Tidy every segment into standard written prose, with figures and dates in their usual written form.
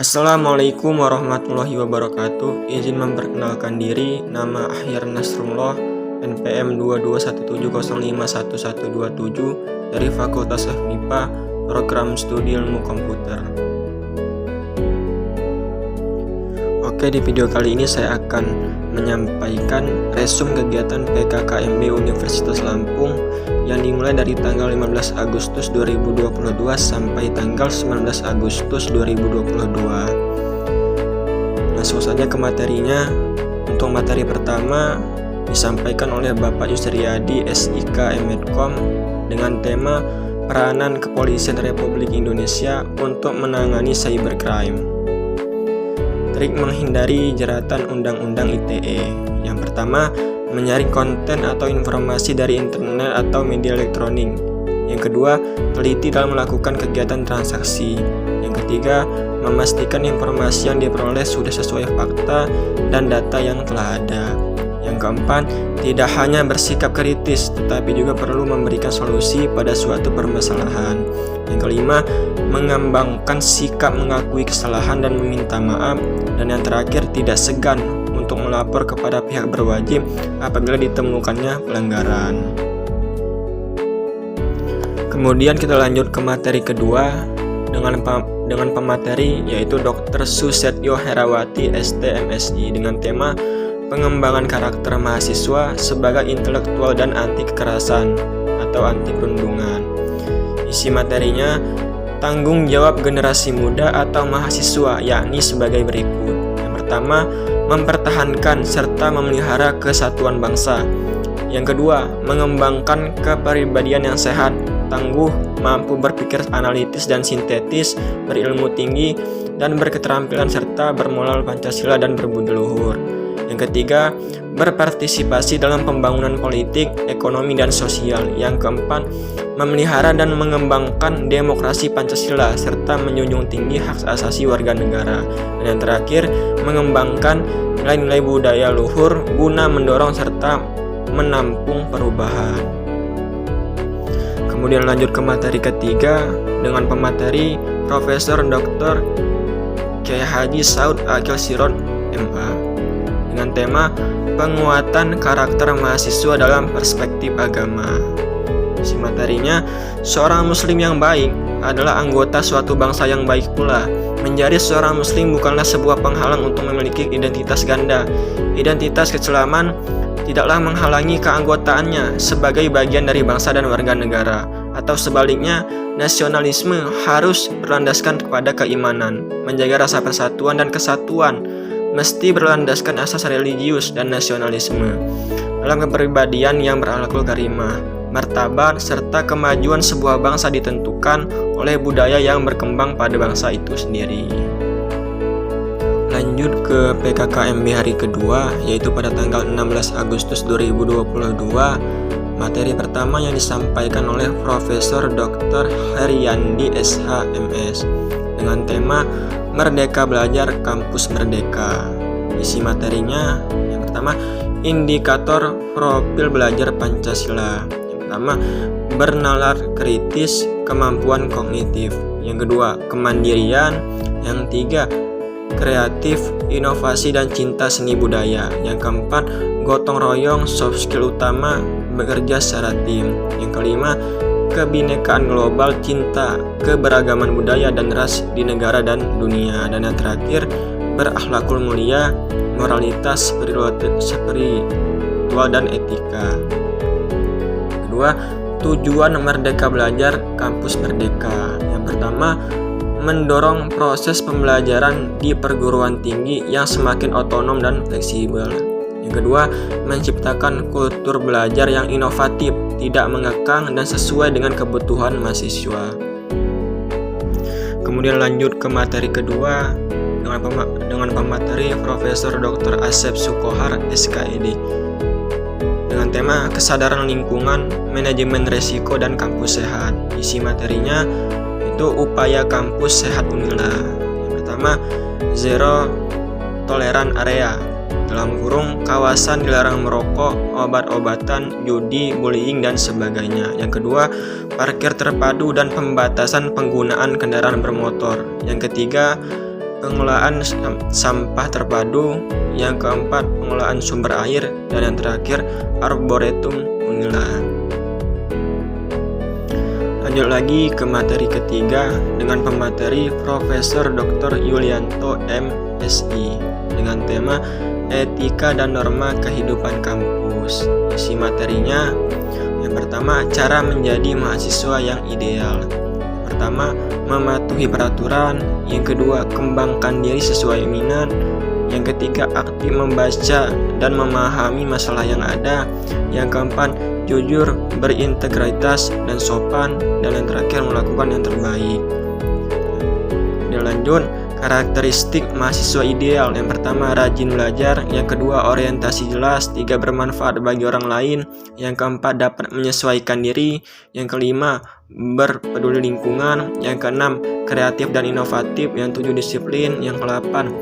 Assalamualaikum warahmatullahi wabarakatuh. Izin memperkenalkan diri, nama Ahyar Nasrullah, NPM 2217051127 dari Fakultas FMIPA, Program Studi Ilmu Komputer. Oke, di video kali ini saya akan menyampaikan resum kegiatan PKKMB Universitas Lampung yang dimulai dari tanggal 15 Agustus 2022 sampai tanggal 19 Agustus 2022. Langsung saja ke materinya. Untuk materi pertama disampaikan oleh Bapak Yusriyadi SIK Medcom dengan tema peranan Kepolisian Republik Indonesia untuk menangani cybercrime. Trik menghindari jeratan Undang-Undang ITE. Yang pertama, menyaring konten atau informasi dari internet atau media elektronik. Yang kedua, teliti dalam melakukan kegiatan transaksi. Yang ketiga, memastikan informasi yang diperoleh sudah sesuai fakta dan data yang telah ada. Yang keempat, tidak hanya bersikap kritis, tetapi juga perlu memberikan solusi pada suatu permasalahan. Yang kelima, mengembangkan sikap mengakui kesalahan dan meminta maaf. Dan yang terakhir, tidak segan untuk melapor kepada pihak berwajib apabila ditemukannya pelanggaran. Kemudian kita lanjut ke materi kedua dengan pemateri yaitu Dr. Susetyo Herawati ST.MSI dengan tema pengembangan karakter mahasiswa sebagai intelektual dan anti kekerasan atau anti perundungan. Isi materinya tanggung jawab generasi muda atau mahasiswa yakni sebagai berikut. Yang pertama, mempertahankan serta memelihara kesatuan bangsa. Yang kedua, mengembangkan kepribadian yang sehat, tangguh, mampu berpikir analitis dan sintetis, berilmu tinggi, dan berketerampilan serta bermoral Pancasila dan berbudi luhur. Yang ketiga, berpartisipasi dalam pembangunan politik, ekonomi, dan sosial. Yang keempat, memelihara dan mengembangkan demokrasi Pancasila serta menjunjung tinggi hak asasi warga negara. Dan yang terakhir, mengembangkan nilai-nilai budaya luhur guna mendorong serta menampung perubahan. Kemudian lanjut ke materi ketiga dengan pemateri Profesor Dr. Kiai Haji Saud Aqil Sirot MA dengan tema penguatan karakter mahasiswa dalam perspektif agama. Isi materinya, seorang muslim yang baik adalah anggota suatu bangsa yang baik pula. Menjadi seorang muslim bukanlah sebuah penghalang untuk memiliki identitas ganda. Identitas keislaman tidaklah menghalangi keanggotaannya sebagai bagian dari bangsa dan warga negara. Atau sebaliknya, nasionalisme harus berlandaskan kepada keimanan. Menjaga rasa persatuan dan kesatuan mesti berlandaskan asas religius dan nasionalisme. Dalam kepribadian yang berakhlakul karimah, martabat serta kemajuan sebuah bangsa ditentukan oleh budaya yang berkembang pada bangsa itu sendiri. Lanjut ke PKKMB hari kedua, yaitu pada tanggal 16 Agustus 2022. Materi pertama yang disampaikan oleh Profesor Dr. Heryandi SH.MS dengan tema Merdeka Belajar Kampus Merdeka. Isi materinya yang pertama, indikator profil belajar Pancasila. Yang pertama, bernalar kritis, kemampuan kognitif. Yang kedua, kemandirian. Yang ketiga, kreatif, inovasi dan cinta seni budaya. Yang keempat, gotong royong, soft skill utama, bekerja secara tim. Yang kelima, kebinekaan global, cinta keberagaman budaya dan ras di negara dan dunia. Dan yang terakhir, berakhlakul mulia, moralitas, spiritual dan etika. Kedua, tujuan Merdeka Belajar Kampus Merdeka. Yang pertama, mendorong proses pembelajaran di perguruan tinggi yang semakin otonom dan fleksibel. Yang kedua, menciptakan kultur belajar yang inovatif, tidak mengekang dan sesuai dengan kebutuhan mahasiswa. Kemudian lanjut ke materi kedua dengan pemateri Profesor Dr. Asep Sukohar SKED dengan tema kesadaran lingkungan, manajemen resiko dan kampus sehat. Isi materinya itu upaya kampus sehat Unila. Yang pertama, zero toleran area. Dalam kurung, kawasan dilarang merokok, obat-obatan, judi, bullying, dan sebagainya. Yang kedua, parkir terpadu dan pembatasan penggunaan kendaraan bermotor. Yang ketiga, pengelolaan sampah terpadu, yang keempat pengelolaan sumber air, dan yang terakhir Arboretum Unila. Lanjut lagi ke materi ketiga dengan pemateri Profesor Dr. Yulianto MSI dengan tema Etika dan Norma Kehidupan Kampus. Isi materinya yang pertama, cara menjadi mahasiswa yang ideal. Pertama, mematuhi peraturan. Yang kedua, kembangkan diri sesuai minat. Yang ketiga, aktif membaca dan memahami masalah yang ada. Yang keempat, jujur, berintegritas, dan sopan. Dan yang terakhir, melakukan yang terbaik. Dan lanjut, karakteristik mahasiswa ideal. Yang pertama, rajin belajar. Yang kedua, orientasi jelas. Tiga, bermanfaat bagi orang lain. Yang keempat, dapat menyesuaikan diri. Yang kelima, berpeduli lingkungan. Yang keenam, kreatif dan inovatif. Yang tujuh, disiplin. Yang kedelapan,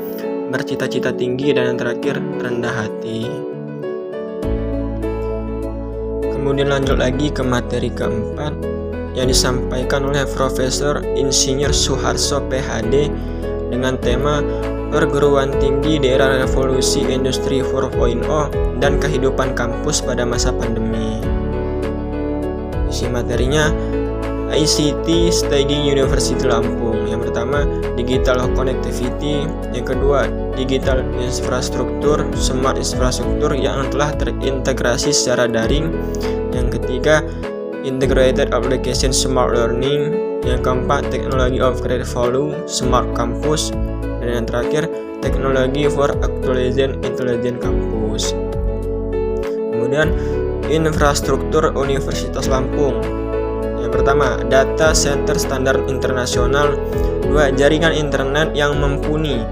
bercita-cita tinggi. Dan yang terakhir, rendah hati. Kemudian lanjut lagi ke materi keempat yang disampaikan oleh Profesor Insinyur Suharso PhD dengan tema Perguruan Tinggi di Era Revolusi Industri 4.0 dan Kehidupan Kampus pada Masa Pandemi. Isi materinya ICT Staging University Lampung. Yang pertama, Digital Connectivity. Yang kedua, Digital Infrastruktur, Smart Infrastruktur yang telah terintegrasi secara daring. Yang ketiga, Integrated Application Smart Learning. Yang keempat, Teknologi of Great Value, Smart Campus. Dan yang terakhir, Teknologi for Actualizing Intelligent Campus. Kemudian, Infrastruktur Universitas Lampung. Yang pertama, Data Center Standar Internasional. Dua, jaringan internet yang mumpuni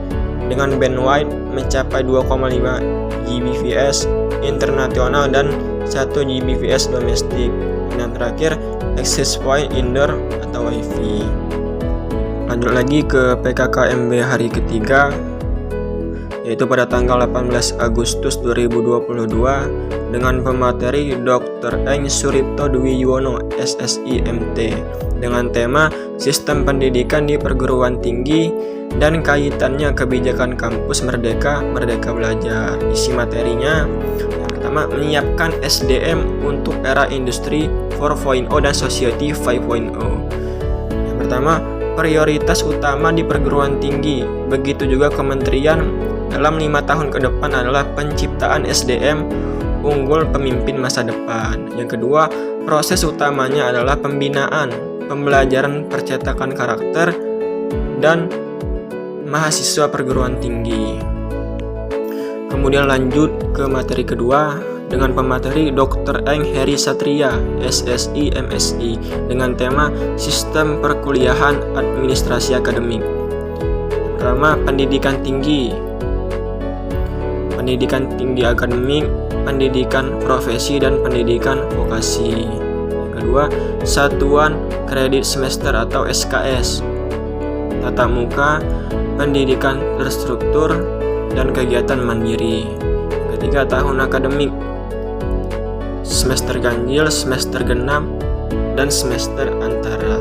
dengan bandwidth mencapai 2,5 Gbps internasional dan 1 Gbps domestik. Dan yang terakhir, access point indoor atau WiFi. Lanjut lagi ke PKKMB hari ketiga, yaitu pada tanggal 18 Agustus 2022 dengan pemateri Dr. Eng Suripto Dwi Yuwono SSI MT dengan tema Sistem Pendidikan di Perguruan Tinggi dan kaitannya kebijakan kampus Merdeka Belajar. Isi materinya yang pertama, menyiapkan SDM untuk era industri 4.0 dan society 5.0. Yang pertama, prioritas utama di perguruan tinggi, begitu juga kementerian dalam 5 tahun ke depan adalah penciptaan SDM unggul pemimpin masa depan. Yang kedua, proses utamanya adalah pembinaan, pembelajaran percetakan karakter dan mahasiswa perguruan tinggi. Kemudian lanjut ke materi kedua dengan pemateri Dr. Eng Heri Satria SSI MSI dengan tema Sistem Perkuliahan Administrasi Akademik. Pertama, pendidikan tinggi akademik, pendidikan profesi dan pendidikan vokasi. Yang kedua, satuan kredit semester atau SKS, tatap muka, pendidikan terstruktur dan kegiatan mandiri. Yang ketiga, tahun akademik, semester ganjil, semester genap, dan semester antara.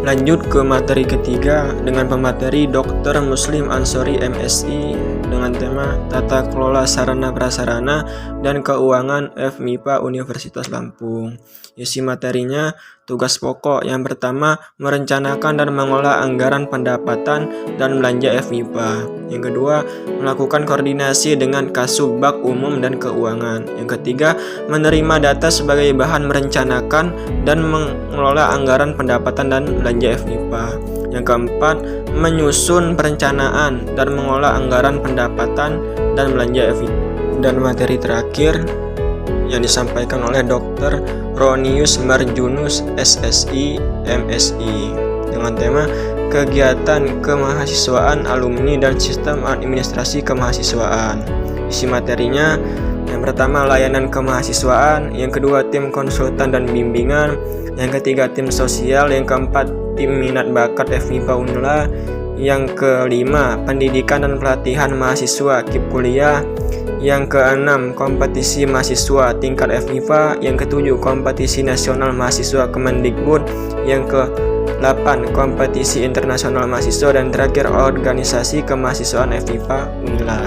Lanjut ke materi ketiga dengan pemateri Dr. Muslim Ansori MSI dengan tema Tata Kelola Sarana Prasarana dan Keuangan FMIPA Universitas Lampung. Isi materinya tugas pokok yang pertama, merencanakan dan mengolah anggaran pendapatan dan belanja FMIPA. Yang kedua, melakukan koordinasi dengan Kasubag Umum dan Keuangan. Yang ketiga, menerima data sebagai bahan merencanakan dan mengelola anggaran pendapatan dan belanja FMIPA. Yang keempat, menyusun perencanaan dan mengolah anggaran pendapatan dan belanja FMIPA. Dan materi terakhir yang disampaikan oleh Dr. Ronius Marjunus SSI MSI dengan tema Kegiatan Kemahasiswaan Alumni dan Sistem Administrasi Kemahasiswaan. Isi materinya yang pertama, layanan kemahasiswaan. Yang kedua, tim konsultan dan bimbingan. Yang ketiga, tim sosial. Yang keempat, tim minat bakat FMIPA Unila. Yang kelima, pendidikan dan pelatihan mahasiswa KIP kuliah. Yang keenam, kompetisi mahasiswa tingkat FMIPA. Yang ketujuh, kompetisi nasional mahasiswa Kemendikbud. Yang ke-8, 8. Kompetisi internasional mahasiswa, dan terakhir organisasi kemahasiswaan FIPA UNILA.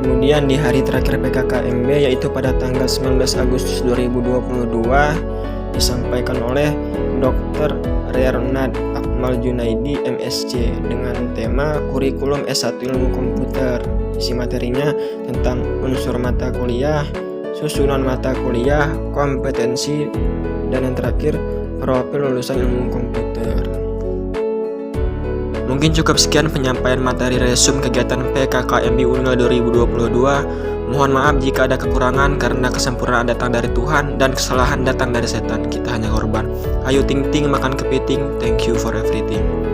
Kemudian di hari terakhir PKKMB, yaitu pada tanggal 19 Agustus 2022, disampaikan oleh Dr. Rernad Akmal Junaidi MSc dengan tema kurikulum S1 ilmu komputer. Isi materinya tentang unsur mata kuliah, susunan mata kuliah, kompetensi, dan yang terakhir profil lulusan ilmu komputer. Mungkin cukup sekian penyampaian materi resume kegiatan PKKMB UNILA 2022. Mohon maaf jika ada kekurangan, karena kesempurnaan datang dari Tuhan dan kesalahan datang dari setan. Kita hanya korban. Ayo ting ting makan kepiting. Thank you for everything.